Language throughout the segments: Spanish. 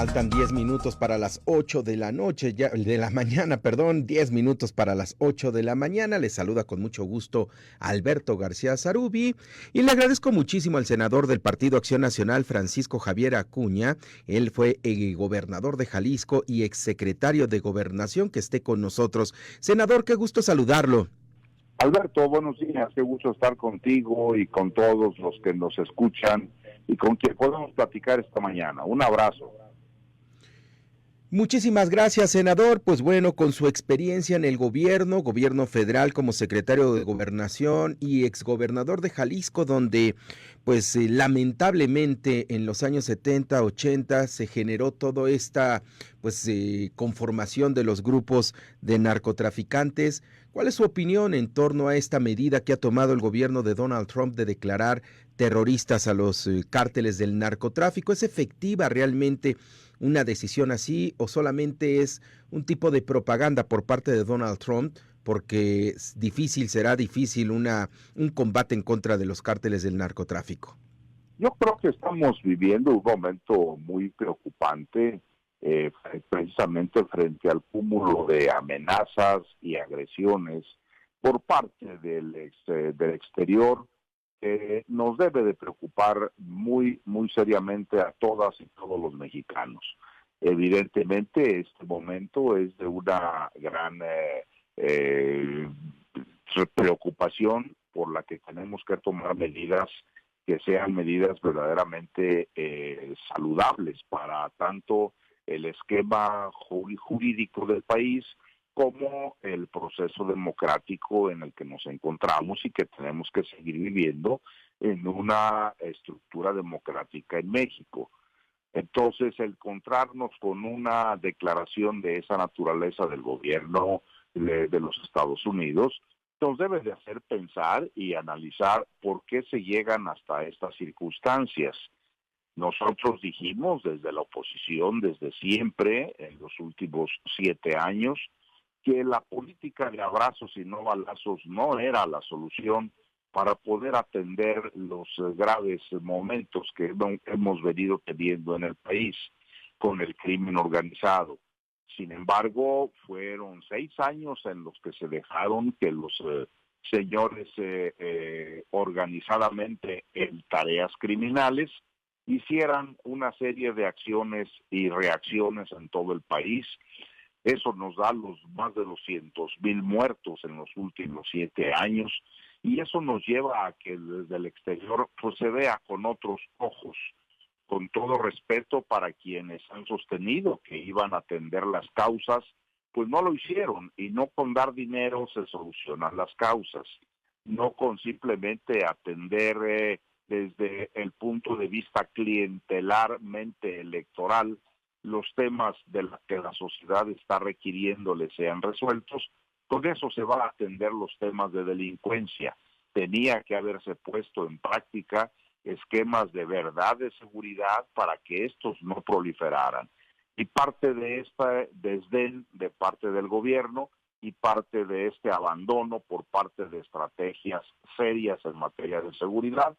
Faltan 10 minutos para las 8 de la noche, ya, de la mañana, perdón, 10 minutos para las 8 de la mañana. Les saluda con mucho gusto Alberto García Zarubi y le agradezco muchísimo al senador del Partido Acción Nacional, Francisco Javier Acuña. Él fue gobernador de Jalisco y exsecretario de Gobernación, que esté con nosotros. Senador, qué gusto saludarlo. Alberto, buenos días, qué gusto estar contigo y con todos los que nos escuchan y con quien podemos platicar esta mañana. Un abrazo. Muchísimas gracias, senador. Pues bueno, con su experiencia en el gobierno federal como secretario de Gobernación y exgobernador de Jalisco, donde pues lamentablemente en los años 70, 80 se generó toda esta conformación de los grupos de narcotraficantes. ¿Cuál es su opinión en torno a esta medida que ha tomado el gobierno de Donald Trump de declarar terroristas a los cárteles del narcotráfico? ¿Es efectiva realmente una decisión así o solamente es un tipo de propaganda por parte de Donald Trump? Porque será difícil un combate en contra de los cárteles del narcotráfico. Yo creo que estamos viviendo un momento muy preocupante, precisamente frente al cúmulo de amenazas y agresiones por parte del exterior, nos debe de preocupar muy, muy seriamente a todas y todos los mexicanos. Evidentemente, este momento es de una gran eh, preocupación por la que tenemos que tomar medidas que sean medidas verdaderamente saludables para tanto el esquema jurídico del país como el proceso democrático en el que nos encontramos y que tenemos que seguir viviendo en una estructura democrática en México. Entonces, el encontrarnos con una declaración de esa naturaleza del gobierno de los Estados Unidos nos debe de hacer pensar y analizar por qué se llegan hasta estas circunstancias. Nosotros dijimos desde la oposición, desde siempre, en los últimos 7 años, que la política de abrazos y no balazos no era la solución para poder atender los graves momentos que hemos venido teniendo en el país con el crimen organizado. Sin embargo, fueron 6 años en los que se dejaron que los señores organizadamente en tareas criminales hicieran una serie de acciones y reacciones en todo el país. Eso nos da los más de 200,000 muertos en los últimos 7 años y eso nos lleva a que desde el exterior pues se vea con otros ojos. Con todo respeto para quienes han sostenido que iban a atender las causas, pues no lo hicieron, y no con dar dinero se solucionan las causas, no con simplemente atender desde el punto de vista clientelarmente electoral los temas de los que la sociedad está requiriendo les sean resueltos. Con eso se va a atender los temas de delincuencia. Tenía que haberse puesto en práctica esquemas de verdad de seguridad para que estos no proliferaran. Y parte de esta desdén de parte del gobierno y parte de este abandono por parte de estrategias serias en materia de seguridad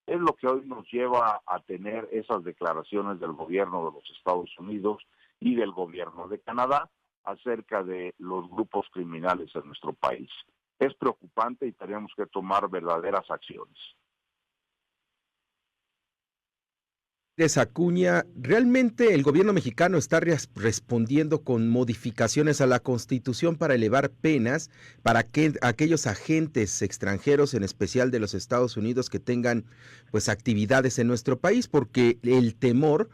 es lo que hoy nos lleva a tener esas declaraciones del gobierno de los Estados Unidos y del gobierno de Canadá acerca de los grupos criminales en nuestro país. Es preocupante y tenemos que tomar verdaderas acciones. Acuña, ¿realmente el gobierno mexicano está respondiendo con modificaciones a la Constitución para elevar penas para que aquellos agentes extranjeros, en especial de los Estados Unidos, que tengan pues actividades en nuestro país? Porque el temor,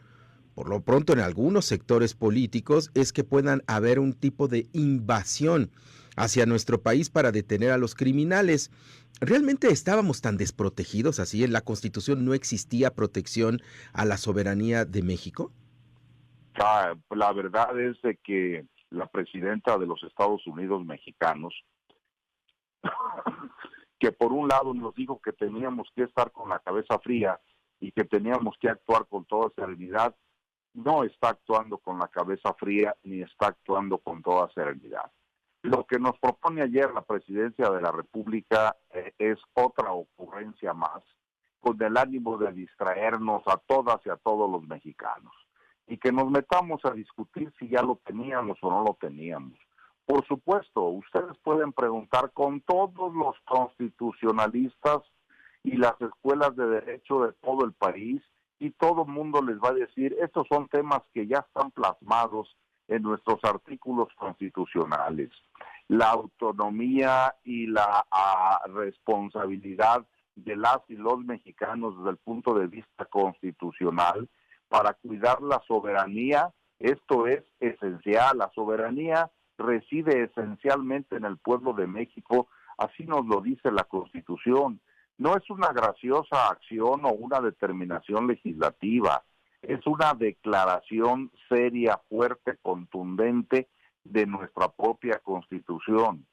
por lo pronto en algunos sectores políticos, es que puedan haber un tipo de invasión hacia nuestro país para detener a los criminales. ¿Realmente estábamos tan desprotegidos así? ¿En la Constitución no existía protección a la soberanía de México? La verdad es de que la presidenta de los Estados Unidos mexicanos, que por un lado nos dijo que teníamos que estar con la cabeza fría y que teníamos que actuar con toda serenidad, no está actuando con la cabeza fría ni está actuando con toda serenidad. Lo que nos propone ayer la presidencia de la República es otra ocurrencia más, con el ánimo de distraernos a todas y a todos los mexicanos. y que nos metamos a discutir si ya lo teníamos o no lo teníamos. Por supuesto, ustedes pueden preguntar con todos los constitucionalistas y las escuelas de derecho de todo el país, y todo el mundo les va a decir, estos son temas que ya están plasmados en nuestros artículos constitucionales. La autonomía y la responsabilidad de las y los mexicanos desde el punto de vista constitucional para cuidar la soberanía, esto es esencial. La soberanía reside esencialmente en el pueblo de México, así nos lo dice la Constitución. No es una graciosa acción o una determinación legislativa, es una declaración seria, fuerte, contundente de nuestra propia Constitución.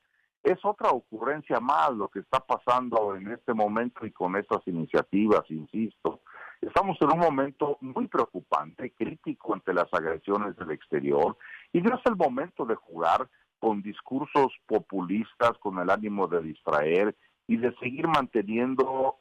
Es otra ocurrencia más lo que está pasando en este momento y con estas iniciativas, insisto. Estamos en un momento muy preocupante, crítico ante las agresiones del exterior, y no es el momento de jugar con discursos populistas, con el ánimo de distraer y de seguir manteniendo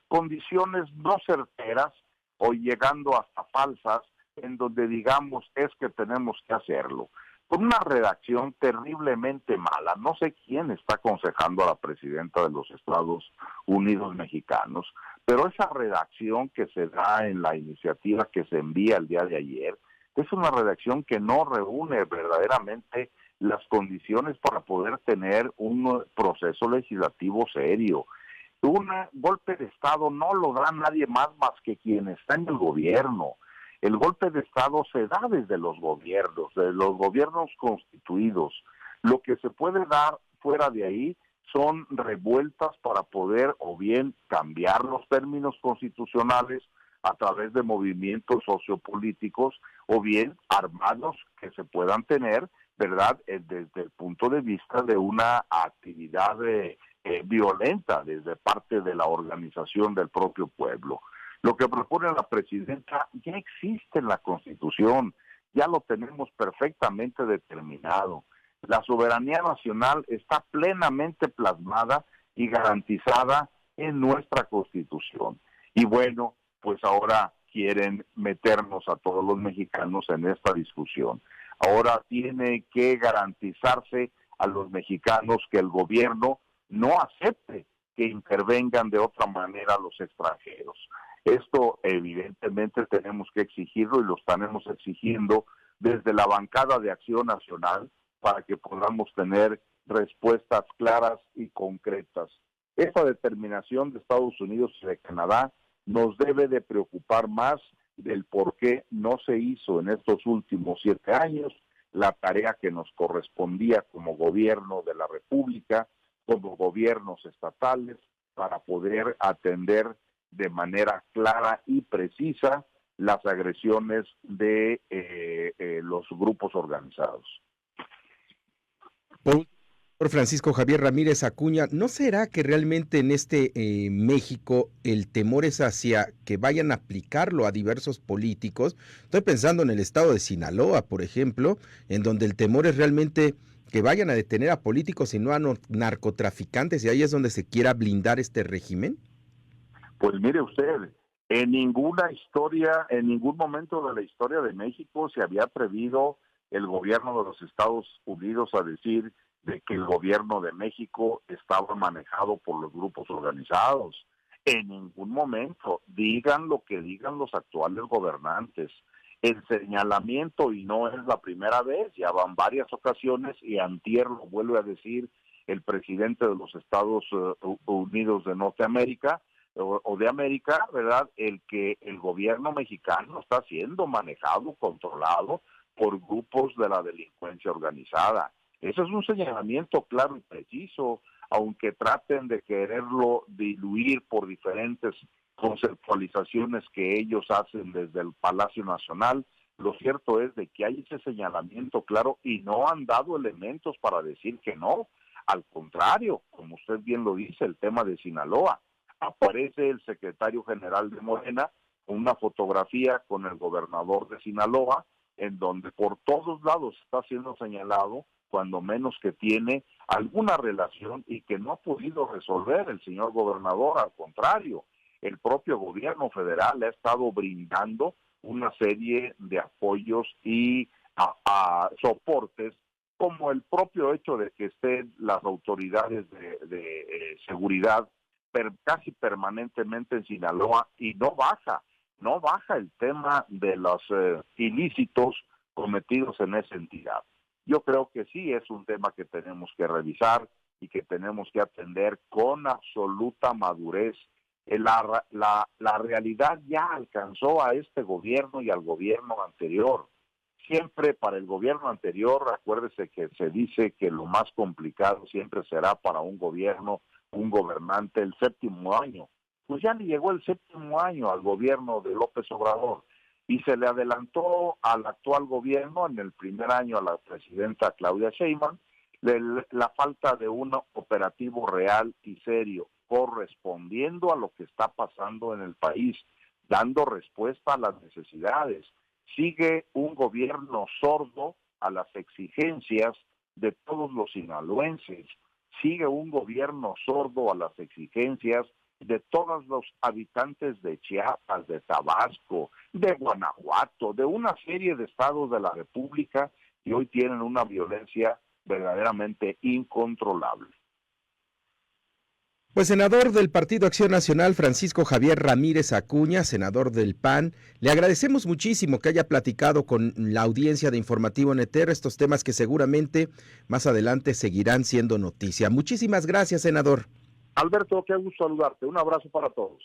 condiciones no certeras o llegando hasta falsas, en donde digamos es que tenemos que hacerlo. Con una redacción terriblemente mala. No sé quién está aconsejando a la presidenta de los Estados Unidos mexicanos, pero esa redacción que se da en la iniciativa que se envía el día de ayer es una redacción que no reúne verdaderamente las condiciones para poder tener un proceso legislativo serio. Un golpe de Estado no lo da nadie más que quien está en el gobierno. El golpe de Estado se da desde los gobiernos constituidos. Lo que se puede dar fuera de ahí son revueltas para poder o bien cambiar los términos constitucionales a través de movimientos sociopolíticos o bien armados que se puedan tener, ¿verdad?, desde el punto de vista de una actividad violenta desde parte de la organización del propio pueblo. Lo que propone la presidenta ya existe en la Constitución, ya lo tenemos perfectamente determinado. La soberanía nacional está plenamente plasmada y garantizada en nuestra Constitución. Y bueno, pues ahora quieren meternos a todos los mexicanos en esta discusión. Ahora tiene que garantizarse a los mexicanos que el gobierno no acepte que intervengan de otra manera los extranjeros. Esto evidentemente tenemos que exigirlo y lo estaremos exigiendo desde la bancada de Acción Nacional para que podamos tener respuestas claras y concretas. Esta determinación de Estados Unidos y de Canadá nos debe de preocupar más del por qué no se hizo en estos últimos 7 años la tarea que nos correspondía como gobierno de la República, como gobiernos estatales, para poder atender de manera clara y precisa las agresiones de los grupos organizados. Por Francisco Javier Ramírez Acuña, ¿no será que realmente en este México el temor es hacia que vayan a aplicarlo a diversos políticos? Estoy pensando en el estado de Sinaloa, por ejemplo, en donde el temor es realmente que vayan a detener a políticos y no a narcotraficantes, y ahí es donde se quiera blindar este régimen. Pues mire usted, en ninguna historia, en ningún momento de la historia de México se había atrevido el gobierno de los Estados Unidos a decir de que el gobierno de México estaba manejado por los grupos organizados. En ningún momento, digan lo que digan los actuales gobernantes. El señalamiento, y no es la primera vez, ya van varias ocasiones, y antier lo vuelve a decir el presidente de los Estados Unidos de Norteamérica, o de América, ¿verdad?, el que el gobierno mexicano está siendo manejado, controlado por grupos de la delincuencia organizada. Eso es un señalamiento claro y preciso, aunque traten de quererlo diluir por diferentes conceptualizaciones que ellos hacen desde el Palacio Nacional. Lo cierto es de que hay ese señalamiento claro y no han dado elementos para decir que no. Al contrario, como usted bien lo dice, el tema de Sinaloa. Aparece el secretario general de Morena con una fotografía con el gobernador de Sinaloa, en donde por todos lados está siendo señalado, cuando menos que tiene alguna relación y que no ha podido resolver el señor gobernador. Al contrario, el propio gobierno federal le ha estado brindando una serie de apoyos y soportes, como el propio hecho de que estén las autoridades de seguridad casi permanentemente en Sinaloa, y no baja el tema de los ilícitos cometidos en esa entidad. Yo creo que sí es un tema que tenemos que revisar y que tenemos que atender con absoluta madurez. La realidad ya alcanzó a este gobierno y al gobierno anterior. Siempre para el gobierno anterior, acuérdese que se dice que lo más complicado siempre será para un gobierno, un gobernante, el séptimo año. Pues ya le llegó el séptimo año al gobierno de López Obrador y se le adelantó al actual gobierno en el primer año a la presidenta Claudia Sheinbaum la falta de un operativo real y serio, correspondiendo a lo que está pasando en el país, dando respuesta a las necesidades. Sigue un gobierno sordo a las exigencias de todos los sinaloenses, sigue un gobierno sordo a las exigencias de todos los habitantes de Chiapas, de Tabasco, de Guanajuato, de una serie de estados de la República que hoy tienen una violencia verdaderamente incontrolable. Pues senador del Partido Acción Nacional, Francisco Javier Ramírez Acuña, senador del PAN, le agradecemos muchísimo que haya platicado con la audiencia de Informativo NTR estos temas que seguramente más adelante seguirán siendo noticia. Muchísimas gracias, senador. Alberto, qué gusto saludarte. Un abrazo para todos.